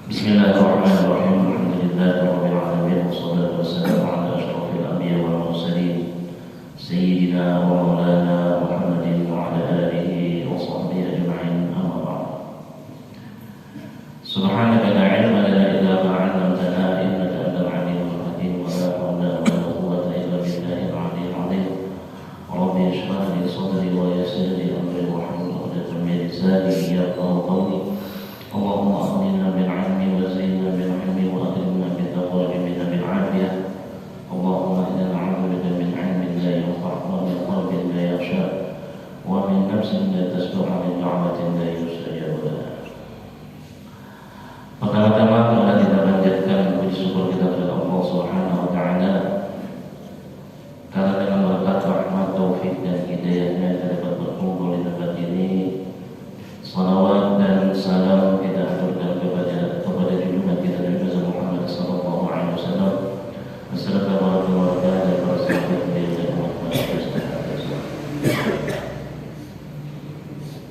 Bismillahirrahmanirrahim. Alhamdulillahirabbil alamin wassalatu wassalamu ala asyrofil anbiya'i wal mursalin sayyidina wa maulana Muhammadin wa ala alihi wa sahbihi ajma'in. Amma ba'd. Subhanaka la ilma lana illa ma 'allamtana innaka antal 'alimul hakim wa la hawla wa la quwwata illa billahil 'aliyyil 'azim. Rabbi ishrah li sadri wa yassir li amri wahlul 'uqdatam min lisani yafqahu qawli. Allahumma aghnina bil 'ilmi wa zayyinna bil 'ilmi wa akrimna bit taqwa wa jannibna bil 'afiyah. Allahumma inna na'udzubika min 'ilmin la yanfa' wa min qalbin la yakhsha wa min nafsin la tasbah wa min da'watin la yustajab laha. Pertama-tama marilah kita panjatkan puji syukur kita kepada Allah Subhanahu wa taala karena dengan berkat rahmat, taufik dan hidayahnya kita dapat berkumpul di tempat ini. Salawat dan salam kita aturkan kepada junjungan kita Nabi Muhammad sallallahu alaihi wasallam beserta para keluarga dan para sahabat beliau dan umat manusia.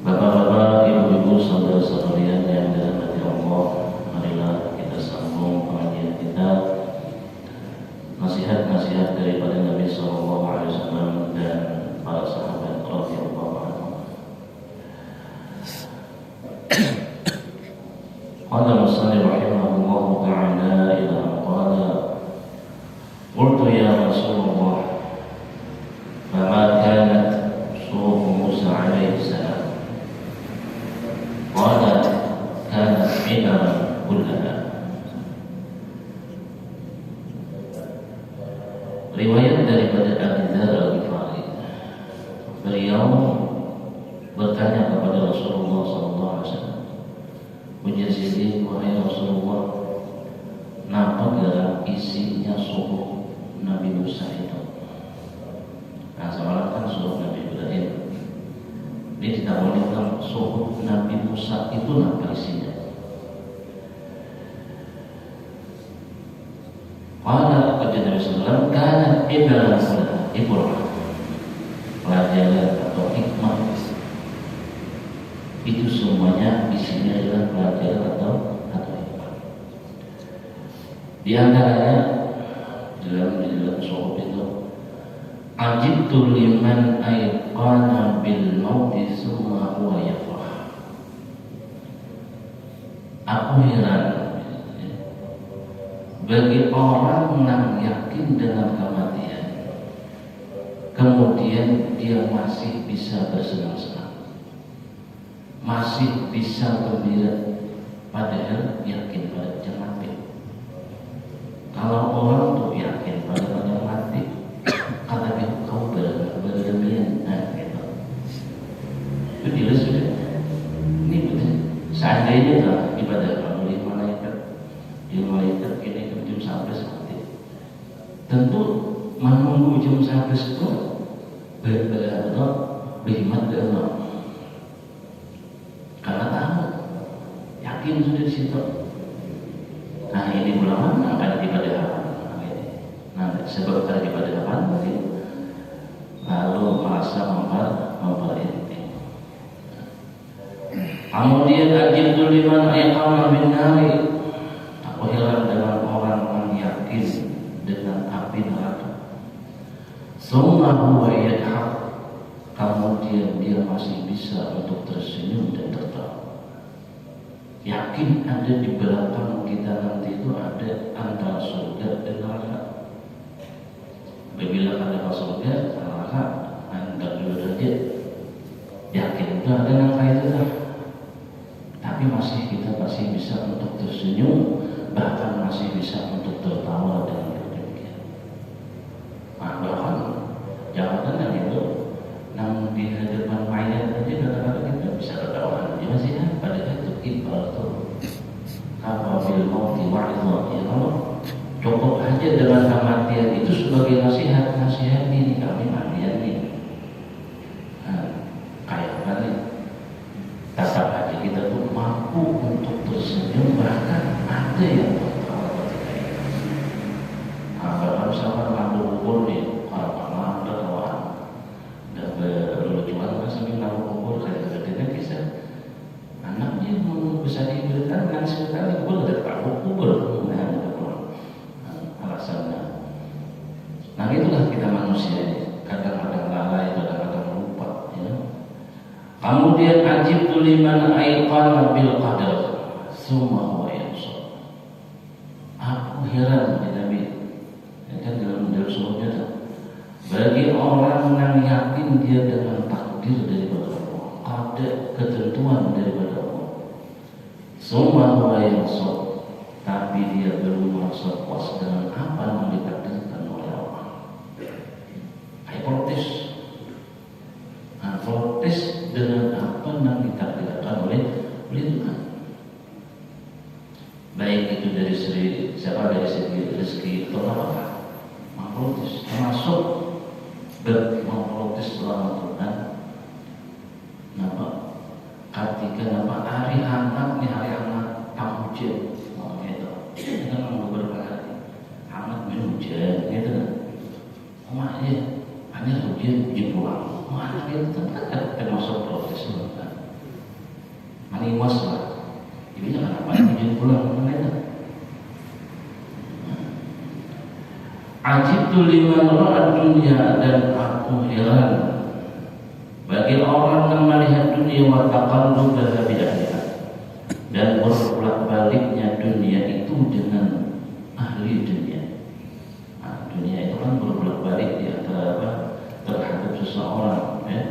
Bapak-bapak, ibu-ibu, saudara-saudarian yang dirahmati Allah, marilah kita sambung pengajian kita, nasihat-nasihat daripada Nabi sallallahu alaihi wasallam dan para sahabat radhiyallahu anhum. قال المصنف رحمه الله تعالى إذا قال قلت يا رسول الله فما كانت صوف موسى عليه السلام قال كانت حمرا كلها. Riwayat daripada Abu Dzar Al-Ghifari, beliau bertanya kepada Rasulullah SAW, menjadi wahai Rasulullah, nampak dalam isinya suhuf Nabi Musa itu. Nah, semalam kan suhuf Nabi Ibrahim. Ini tidak boleh bilang suhuf Nabi Musa itu nampak isinya. Pada kejadian Nabi SAW, karena ibrah, pelajaran atau hikmah, itu semuanya isinya adalah pelajaran atau hikmah. Di antaranya dalam suhuf itu, ajibtu liman ayqana bil mauti summa huwa yafrah. Aku heran bagi orang yang yakin dengan kematian, kemudian dia masih bisa bersenang-senang, masih bisa gembira, padahal yakin pada yang mati. Kalau orang tuh yakin pada yang mati, kata dia kau berlebihan, nah gitu. Itu jelas sudah. Ini betul. Seandainya lah ibadah di malaikat ini jam 11 mati, tentu menunggu jam 11 itu berhikmat Allah. Karena tahu, yakin sudah di situ. Nah, ini bulan akan ibadah apa? Nah, sebab ada ibadah apa nanti, lalu merasa memperintih. Kemudian ajib liman ayqana bin nari. Aku heran dengan orang yang yakin dengan api neraka. Summa huwa yadhak. Kemudian dia masih bisa untuk tersenyum dan tertawa. Yakin ada di belakang kita nanti itu ada antara surga dan neraka. Bila ada surga, neraka, antara dua derajat. Yakin itu ada neraka itu lah. Tapi kita masih bisa untuk tersenyum, bahkan masih bisa untuk tertawa dengan demikian. Bahkan jabatan yang itu, namun di hadapan mayat aja kadang-kadang kita bisa tertawa. Dia masih kan pada itu ibarat tuh apa bil mauti wa'idha. Ya kalau cukup aja dengan kematian itu sebagai nasihat ini kami matian nih. Kayak apa nih? Tetap aja kita tuh mampu untuk tersenyum, bahkan ada yang tertawa ketika itu. Kalau misalkan ngambil kubur nih, orang ada kawan dan berlucuan kan sambil ngambil kubur kayak gedenya kisah anaknya mau bisa diberikan dengan sekali kubur ada Kemudian ajibtu liman aiqana bil qadar summa huwa yansur. Aku heran di Nabi. Ya kan dalam surahnya tak. Bagi orang yang yakin dia dengan takdir daripada Allah, ada ketentuan daripada Allah. Summa huwa yansur. Tapi dia belum merasa puas dengan apa yang ditakdirkan oleh Allah. Kayak protes. Nah, protes dengan apa yang ditakdirkan oleh Tuhan. Baik itu dari segi rezeki atau apa, memprotes, termasuk memprotes selama Tuhan. Kenapa? Ketika hari hangat nih, hari hangat tak hujan. Kita kan beberapa hari hangat minum hujan, gitu kan? Mak ya, hanya hujan pulang. Mana dia kan termasuk protes kan? Mani was lah. Ini kenapa hujan pulang? Mana itu? Ajibtu liman ra'a dunya, dan aku heran bagi orang yang melihat dunia wa taqallubaha bi ahliha, dan berbolak-baliknya dunia itu dengan ahli dunia. Nah, dunia itu kan berbolak-balik di antara apa? Terhadap seseorang, ya.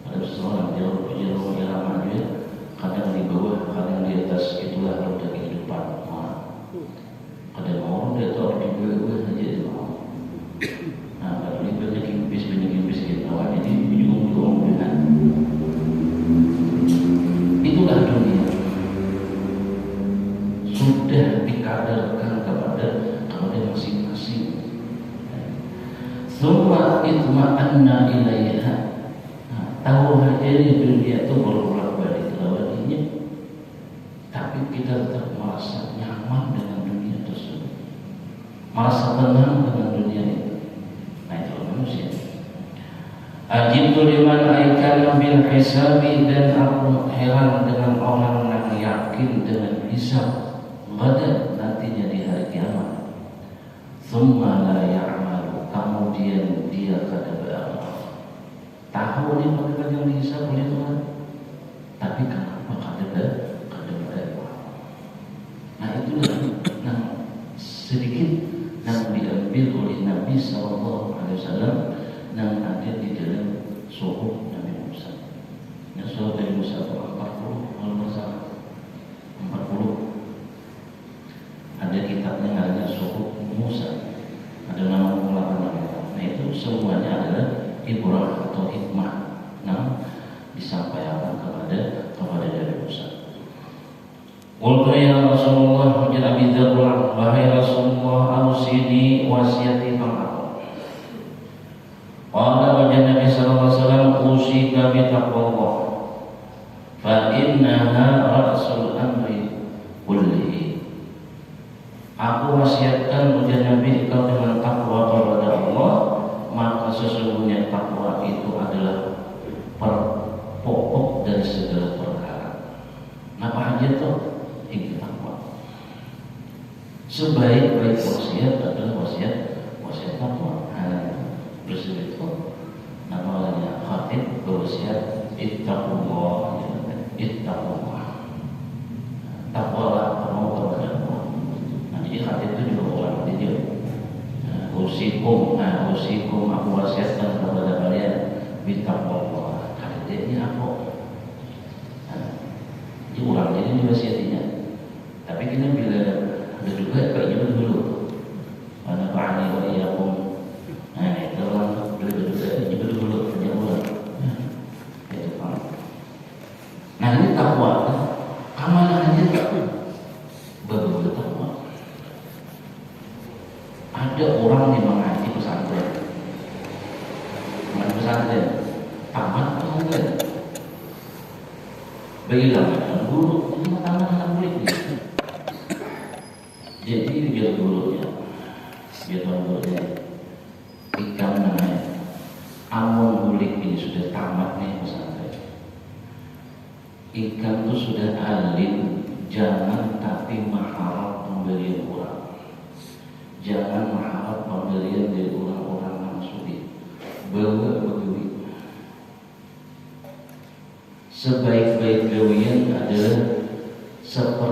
Ada seseorang jauh irama dia, kadang di bawah, kadang di atas. Itulah roda kehidupan. Nah, kadang orang dia tahu di bawah saja dia mau. Nah, kalau dia banyak impis gitu, awalnya dia bingung dengan. Itulah dunia. Sudah dikadarkan kepada masing-masing. Summa itma'anna ilaiha. Tahu aja di dunia itu berbolak-balik lawadinya, tapi kita tetap merasa nyaman dengan dunia tersebut, merasa tenang dengan dunia itu. Nah, itu manusia. Ajibtu liman aikana bil hisabi, dan aku heran dengan orang yang yakin dengan hisab pada nantinya di hari kiamat. Tsumma la ya'malu, kemudian dia kada beramal. Tahu dia bagaimana yang dihisab oleh Tuhan, tapi kenapa kada beramal? Nah, itulah yang sedikit yang diambil oleh Nabi SAW yang ada di dalam suhuf Nabi Musa. Ya, suhuf Nabi Musa 40, kalau masalah 40. Ada kitabnya namanya suhuf Musa, ada nama ulama-ulama. Nah, itu semuanya adalah ibrah atau hikmah yang disampaikan kepada Nabi Musa. Qultu ya Rasulullah, ya Abi Dzar, wahai Rasulullah, ausini wasiati faqat. Qala wajah Nabi sallallahu alaihi wasallam, usika bi taqwallah fa innaha ra'sul amri kullihi. Aku wasiatkan wajah Nabi, kau dengan takwa kepada Allah, maka sesungguhnya takwa itu adalah pokok dari segala perkara. Apa aja tuh? Itu takwa. Sebaik-baik wasiat adalah wasiat takwa. Bersebut itu namanya khatib berwasiat ittaqullah, ittaqullah. Takwalah kamu kepada Allah. Nah, jadi khatib itu juga orang dia. Usikum aku wasiatkan kepada kalian bittaqullah. Kalian apa? Ini orang jadi diwasiatinya. Tapi kita bila ada juga kayaknya dulu. Ana ba'ani wa iyyakum. Nah, itu orang bila juga dulu punya ulang. Itu kan. Nah, ini takwa. Amalan aja betul takwa. Ada orang yang mengaji pesantren, tamat atau enggak? Bagi gambaran guru, ini tamat anak murid. Jadi biar gurunya, ikan namanya, amun murid ini sudah tamat nih pesantren. Ikan itu sudah alim, jangan tapi mengharap pemberian orang. Jangan mengharap pemberian dari orang-orang yang sudi. Bawa begitu. Sebaik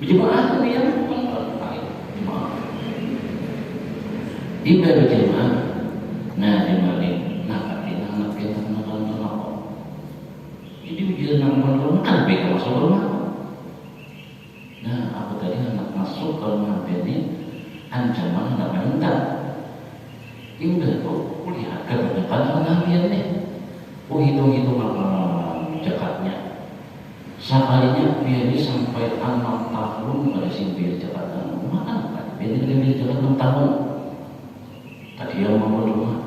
Berjemaah kan dia bukan jemaah. Ibadah berjemaah. Nah, jemaah nak anak kita nak apa? Jadi ujian nak rumah kan mereka masuk rumah. Nah, aku tadi anak masuk ke rumah ini ancaman nak minta. Ini udah tuh kuliah kebanyakan pengajian nih. Hitung-hitung apa jakatnya. Sekalinya dia ini sampai 6 tahun pada simpir jakatan. Mana kan? Dia lebih jakat 6 tahun. Tadi yang mau rumah.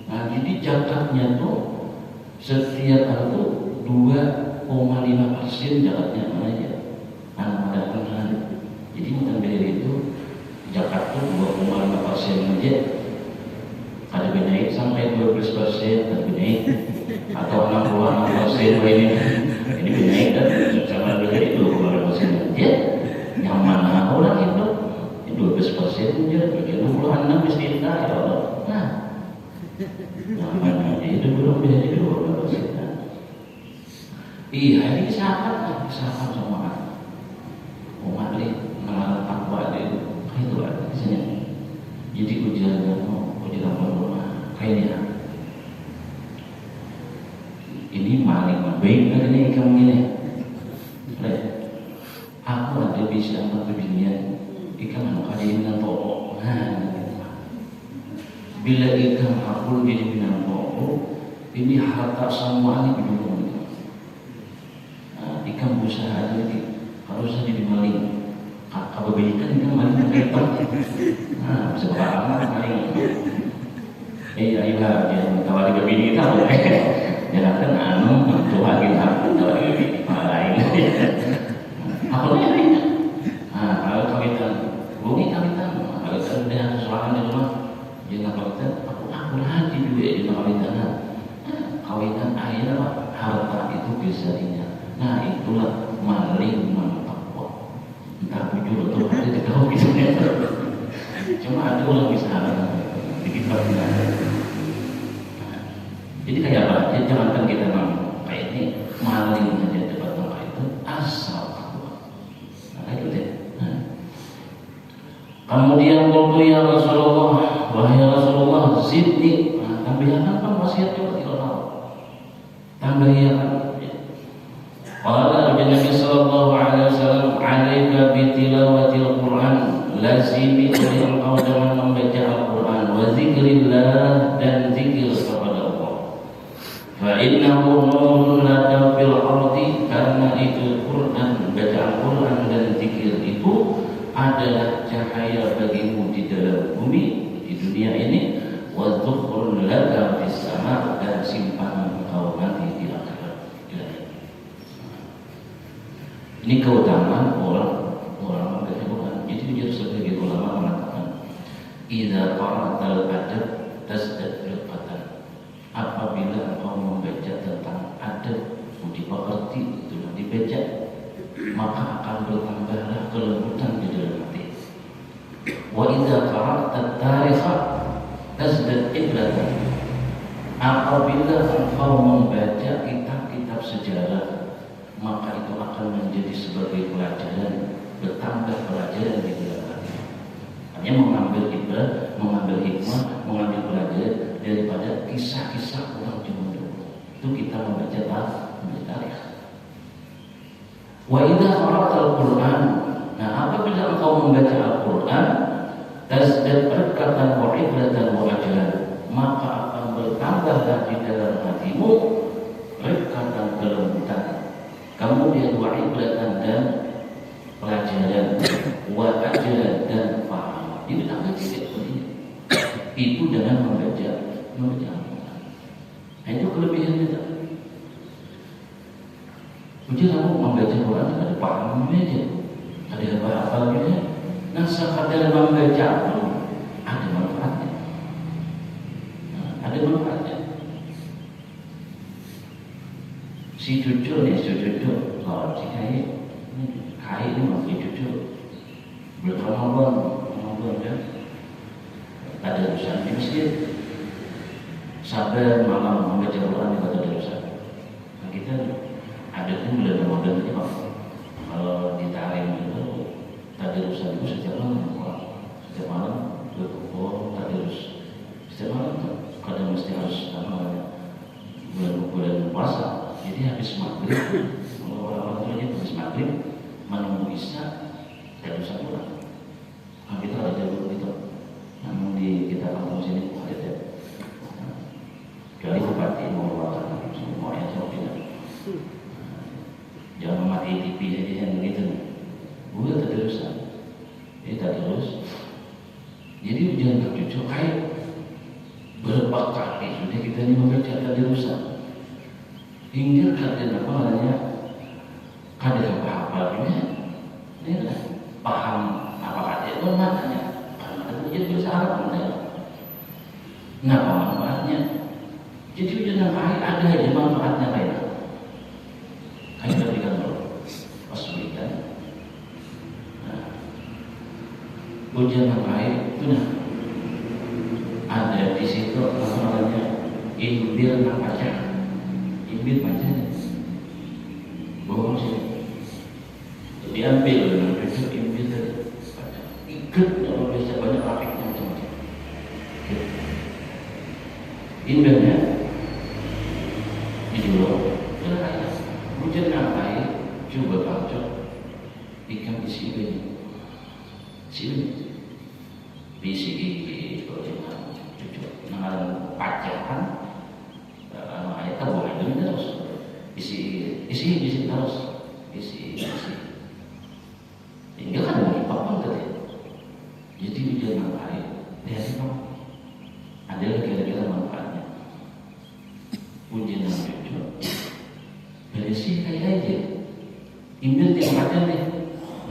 Nah, jadi jakatnya tuh setiap hari tuh 2,5% jakatnya aja. Anak datang hari. Jadi bukan dari itu jakat tuh 2,5% aja. Ada naik sampai 12%, ada naik atau 66% ini naik dan sama dengan itu 2,5% aja. Yang mana orang itu 12% aja, 26 istilah ya Allah. Nah, yang mana itu belum jadi 12%. Iya, ini sahabat sama umat ini mengalah takwa itu ada di sini. Jadi ujian rumah kayaknya ini maling baik kan ini kamu ini. Aku ada bisa untuk beginian ikan anak ada yang minang pokok. Bila ikan aku jadi minang pokok, ini harta semua ini bidung. Ikan berusaha lagi harus jadi maling. Kalau belikan ikan maling hitam. Sekarang maling. Iya, jangan tawari berbini kita boleh. Jangan kan Tuhan kita tawari berbini lain. Apa ini? Kalau kawitan, bunyi kawitan. Kalau sudah soalan di rumah, jangan kawitan. Aku lagi juga di kawitan. Kawitan akhirnya harta itu besarnya. Nah, itulah maling mantakwa. Entah jujur atau ada di kau kisahnya. Cuma ada orang bisa dikit berbeda. Jadi kayak apa? Jadi jangankan kita kayak ini maling aja dapat tempat itu asal takwa. Nah itu deh. Kemudian waktu ya Rasulullah, wahai Rasulullah, zidni. Tambahkan kan wasiat juga tidak tahu. Tambahkan. Qala Nabi sallallahu alaihi wasallam, "Alaika bi tilawatil Qur'an." Lazimi engkau dengan membaca Al-Quran wa zikrillah dan zikir kepada Allah. Fa innahu nurun laka fil ardi, karena itu Quran, bacaan Quran dan zikir itu adalah cahaya bagimu di dalam bumi, di dunia ini, wa dzukhrun laka fis sama, dan simpanan engkau nanti di akhirat. Ini keutamaan orang membaca Quran. Itu dia sebagai ulama mengatakan, idza qara'tal adab tasdad rifatan. Apabila engkau membaca tentang adab, budi pekerti, itu dibaca, maka akan bertambahlah kelembutan di dalam hati. Wa idza qara'tat tarikha tasdad ibratan. Apabila engkau membaca kitab-kitab sejarah, maka itu akan menjadi sebagai pelajaran, bertambah pelajaran di dalam hati. Hanya mengambil ibadah, mengambil hikmah, mengambil pelajaran daripada kisah-kisah orang zaman dulu. Itu kita membaca tarikh. Wa idza qara'tal Qur'an, nah apabila engkau membaca Al-Qur'an, tasdad barkatan wa ibratan wa ajran, maka akan bertambahlah di dalam hatimu rifqatan, kelembutan, kemudian wa ibratan dan pelajaran, wa ajran dan paham. Ini tak tidak begini. Itu dengan membaca Al-Quran. Nah, itu kelebihannya tak. Ujian kamu membaca Quran ada pahamnya aja, ada apa-apanya. Nah, sekadar membaca pun ada manfaatnya. Ada manfaatnya. Si cucu kalau si kai ini masih cucu Ramadan ya, ada urusan di masjid, sabar malam membaca Quran di kota urusan. Nah, kita ada pun bulan Ramadan ini kalau ditarik orang sini ada deh. Kali bupati mau luarkan semua yang sama tidak. Jangan mati TV aja yang begitu. Gue terterusan. Dia tak terus. Jadi ujian cucu kayak berapa kali sudah kita ini membaca tadi rusak. Hingga kadang apa namanya? Kadang apa-apa juga. Dia lah paham apa aja itu maknanya. Karena jadi bahasa Arab kan. Ngapa manfaatnya? Jadi ujian yang kayak ada aja manfaatnya kayak. Kayak tadi kan pas berikan. Ujian yang baik itu nah ada di situ namanya imbir nang baca, imbir bacanya bohong sih diambil dengan itu imbir tadi baca ikut kalau bisa banyak rapiknya macam-macam imbirnya di dulu kayak ujian yang baik coba baca ikan isi ini sini bisi dengan pacaran ayat tahu itu terus isi terus isi hingga kan mau dipapang tadi jadi ujian yang baik lihat itu ada kira-kira manfaatnya ujian yang jujur berisi kayak aja imbil tiap ada nih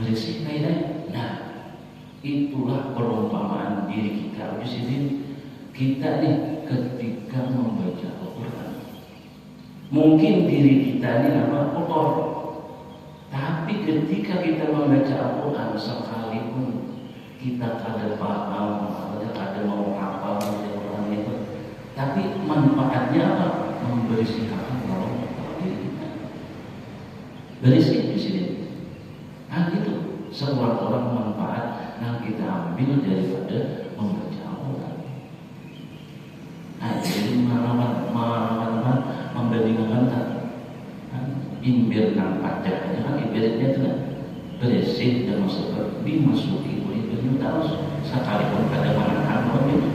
berisi kayak nah itulah perumpamaan diri kita. Jadi kita nih ketika membaca Al-Quran, mungkin diri kita ini apa kotor, tapi ketika kita membaca Al-Quran sekalipun kita kada paham, kada mau hafal Al-Quran itu, tapi manfaatnya apa? Membersihkan orang diri kita. Bersih di sini. Nah itu sebuah orang manfaat yang kita ambil daripada membaca Al-Quran. Nah, jadi mana-mana membandingkan imbir dan pajak aja kan imbirnya itu kan bersih dan dimasuki oleh imbirnya terus sekalipun pada mana amal itu.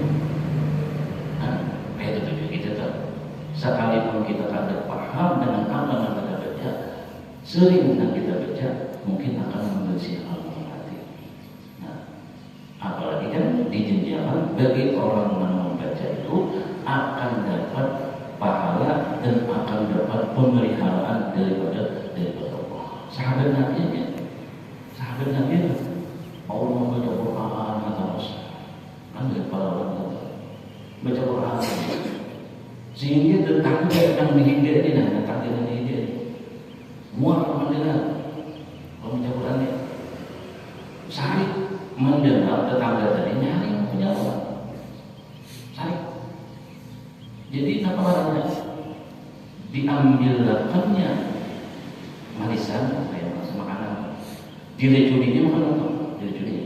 Nah, kayak itu juga kita tahu. Sekalipun kita kada paham dengan apa yang kita baca, sering yang kita baca mungkin akan membersihkan apalagi kan dijanjikan bagi orang yang membaca itu akan dapat pahala dan akan dapat pemeliharaan daripada Allah. Sahabat Nabi itu Allah membaca Quran terus kan para orang baca Quran sehingga tetangga yang menghindari dan tetangga yang menghindari semua orang mendengar kalau baca Quran ini sehari mendengar tetangga tadi nyari punya orang cari jadi apa namanya diambilkannya manisan kayak makanan diracuninya makan apa diracuninya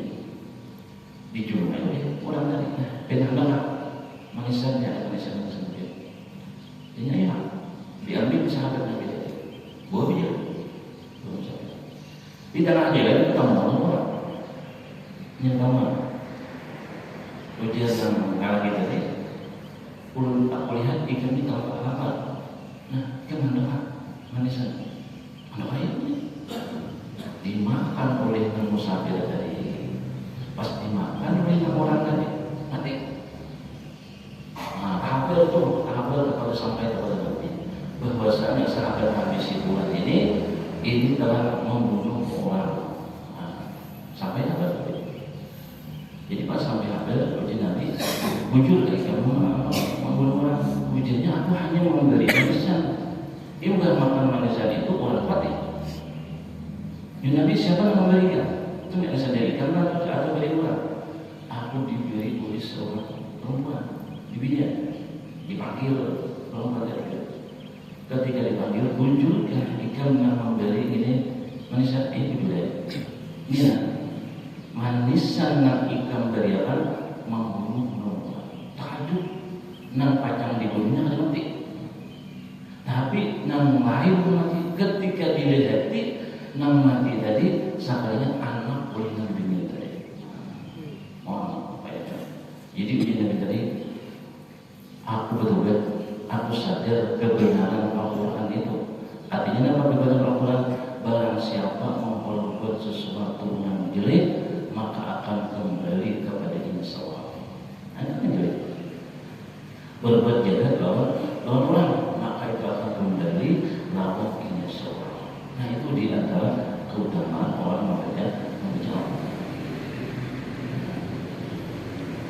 dijual orang tadi pengen manisannya ada manisan sendiri ini ya diambil sahabat Nabi tadi bawa dia belum sampai di tanah jalan ketemu orang yang pertama ujian yang kalah kita nih aku lihat ikan ini kalau apa nah ikan mana manisan mana kayak dimakan oleh musafir tadi pas dimakan oleh orang tadi nanti nah apel kepada sampai kepada Nabi bahwasanya sahabat Nabi si bulan ini telah membunuh orang sampai apa jadi pas sampai ada ujian nanti muncul dari kamu membunuh orang ujiannya aku hanya memberi manisan ini bukan makan manisan itu orang mati ya Nabi siapa yang memberikan itu yang sendiri karena atau beri orang aku diberi oleh seorang perempuan dibinya dipanggil perempuan tadi ketika dipanggil muncul ikan yang memberi ini manisan ini budaya ya manisan nang ikan beriakan membunuh perempuan takjub nang pacang dibunuhnya ada mati tapi nang lain mati ketika dilihati nang mati tadi sakalinya anak oleh Nabi tadi oh apa ya jadi ujian Nabi tadi bertobat, aku sadar kebenaran Al-Quran itu. Artinya apa kebenaran Al-Quran? Barang siapa memperbuat sesuatu yang jelek, maka akan kembali kepadanya sawab. Nah, itu kan jelek. Berbuat jahat lawan orang, maka itu akan kembali lawan inya sawab. Nah, itu di antara keutamaan orang membaca Al-Quran.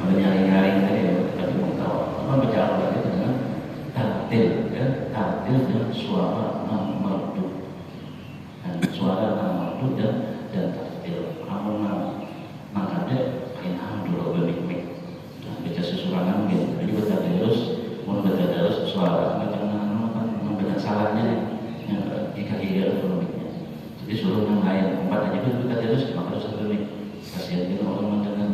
Nyari-nyari tadi ya, tadi mau tahu apa baca Al-Quran itu dengan tartil, ya, tartil dan suara merdu, dan suara merdu dan tartil. Amun makanya kain dulu bermik-mik, baca susuran gitu. Jadi baca terus, mau baca terus suara karena membaca salahnya yang jika bermiknya. Jadi suruh yang lain, empat aja baca terus, maka harus bermik. Kasihan kita orang mendengar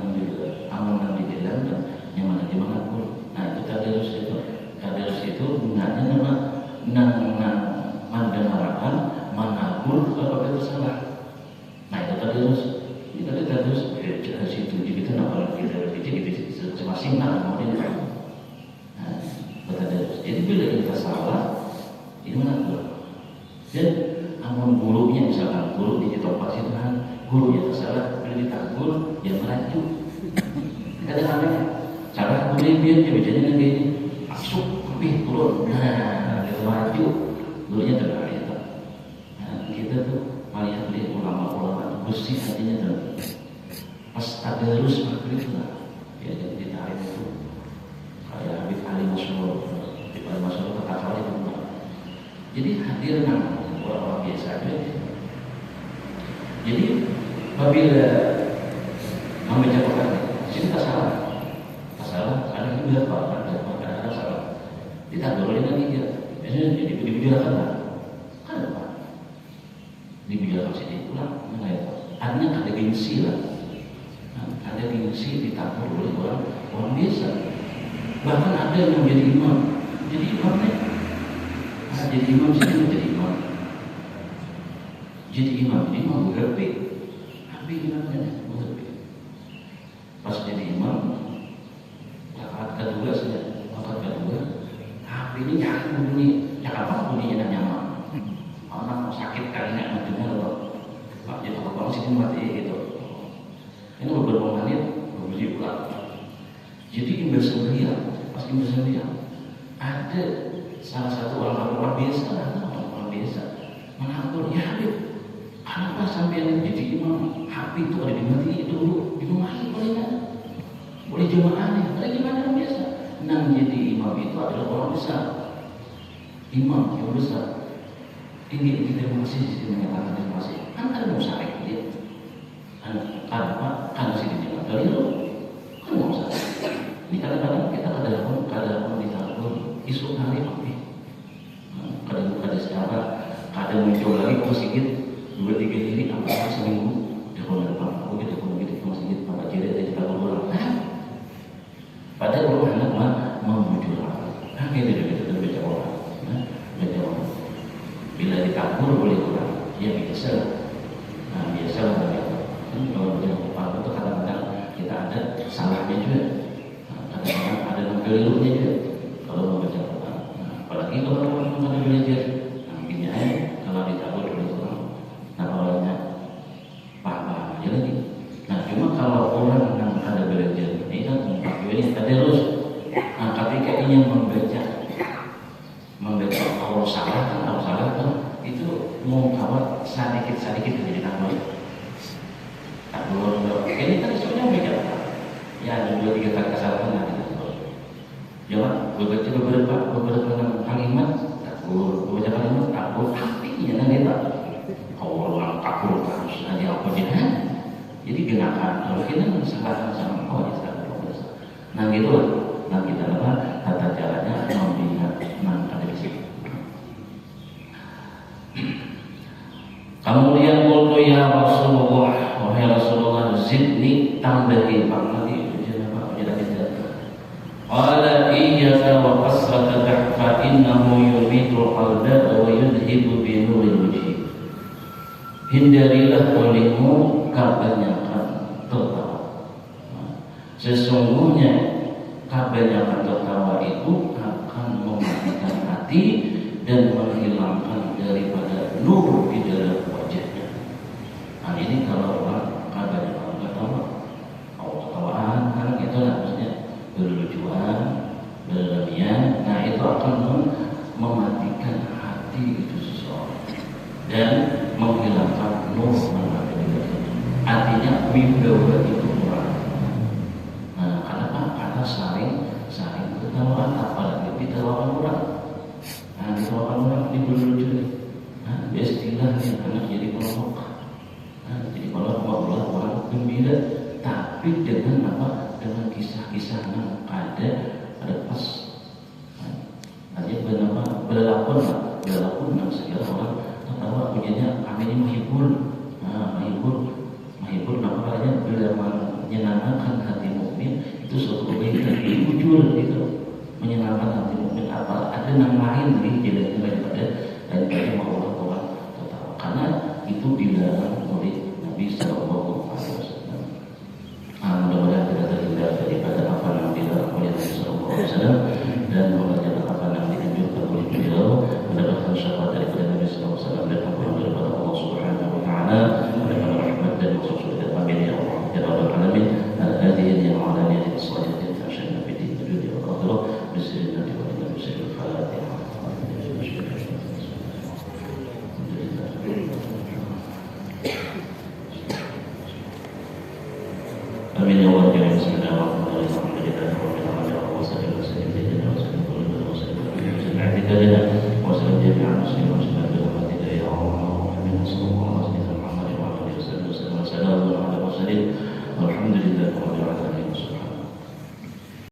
amun dan di jalan dan nyaman di mana pun. Nah, itu tadarus itu gunanya nama mendengarkan, menabur apabila tersalah. Nah, itu tadarus. Ini tadi tadarus dari situ. Jadi kita nak kita gitu masing-masing mau dia. Nah, tadarus. Jadi bila kita salah, itu menabur. Dan amun gurunya misalkan guru di tempat situ guru yang tersalah, bila ditagur, dia merajuk. Kadang-kadang cara kemudian dia bacanya lagi masuk lebih turun, nah dia maju, dulunya terbalik. Nah, kita tuh melihat ulama-ulama bersih hatinya tuh. Pas ada terus maghrib lah, dia jadi ditarik itu kayak Habib Ali Masyur, Habib Ali Masyur kata itu. Jadi hadir orang-orang biasa aja. Jadi apabila membaca Quran, kita salah, ada yang bilang ada salah. Kita boleh lagi dia, biasanya dibicarakan kan apa? Dibicarakan sini pulang, artinya ada gengsi lah, ada gengsi ditabur oleh orang biasa. Bahkan ada yang menjadi imam, jadi imamnya, jadi imam sini menjadi imam. Jadi imam berbeda, tapi imamnya berbeda. Pas jadi imam, rakaat kedua tapi ini jangan bunyi, apa bunyinya dan nyaman. Orang sakit kali nak mendengar atau pak jadi kalau sini mati gitu. Ini beberapa menit berbunyi pulang. Jadi imbas semeriah, pas imbas semeriah, ada salah satu orang biasa, mengatur ya Habib. Kenapa sampai jadi imam? HP itu ada dimati dulu, dimati boleh jemaahnya, ada gimana orang biasa. Nang jadi imam itu adalah orang besar, imam yang besar. Ini kita masih menyatakan terima kasih. Kan ada musyarik dia, kan masih dijalan dari lu, kan nggak usah. Ini kadang-kadang kita kadang ditabur isu hari apa? Kadang secara kadang muncul lagi ke masjid 2-3 hari apa seminggu di rumah depan aku gitu ke masjid apa jadi kita berulang. Padahal orang anak membujur orang. Kita baca orang, baca orang. Bila ditabur boleh kurang, ya biasa. Nah biasa lah begitu. Kalau baca orang itu kadang-kadang kita ada salahnya juga. Kadang-kadang ada yang kelirunya juga. Kalau membaca orang, apalagi kalau orang ada belajar, gini aja. Kalau ditabur boleh kurang. Nah awalnya paham aja lagi. Nah cuma kalau orang yang ada belajar ini kan ini tadarus. Nah ketika ingin membaca kalau salah kan itu mau kawat sedikit menjadi tambah. Tak boleh. Ini kan sebenarnya beda. Ya ada 2-3 kali kesalahan nanti. Jangan beberapa kalimat tak boleh. Beberapa kalimat tak boleh. Artinya nanti tak. Kalau orang takut harus nanti apa jangan. Jadi gunakan. Kalau kita salah sama kau ya. Nah gitu lah. Nah kita tata caranya membina ada di situ. Kemudian qultu ya Rasulullah, wahai Rasulullah, zidni tambahi nanti qala iyyaka wa qasrata fa innahu yumitul qalba wa yudhibu bi nuril wajhi. Hindarilah olehmu kebanyakan tertawa. Sesungguhnya kebanyakan tertawa itu tapi gaula itu kurang. Nah, kenapa? Karena saling ketawaan, apalagi ditawakan orang. Nah, ditawakan orang lucu. Nah, istilahnya anak jadi pelawak. Nah, jadi pelawak maulah orang gembira, tapi dengan apa? Dengan kisah-kisah yang ada pas. Artinya berlakon yang segala orang tertawa punyanya kami menghibur, menghibur namanya bila menyenangkan hati mukmin itu suatu kebaikan, itu jujur gitu, menyenangkan hati mukmin. Apa ada yang lain nih daripada mau orang tertawa, karena itu dilarang oleh Nabi Sallallahu Alaihi Wasallam. Mudah-mudahan kita terhindar daripada apa yang dilarang oleh Nabi Sallallahu Alaihi Wasallam dan mengerjakan apa yang dianjurkan oleh beliau, mendapatkan syafaat daripada Nabi Sallallahu Alaihi Wasallam dan ampunan daripada Allah Subhanahu Wa Taala, mendapatkan rahmat dan maksud surga. Amin ya Allah ya Rabbal Alamin. Al-hadiyin yang alani yang salihin fashana fi din dunia wal akhirah bismillah wa inna bismillahil Fatihah. Amin ya Allah ya Bismillahirrahmanirrahim.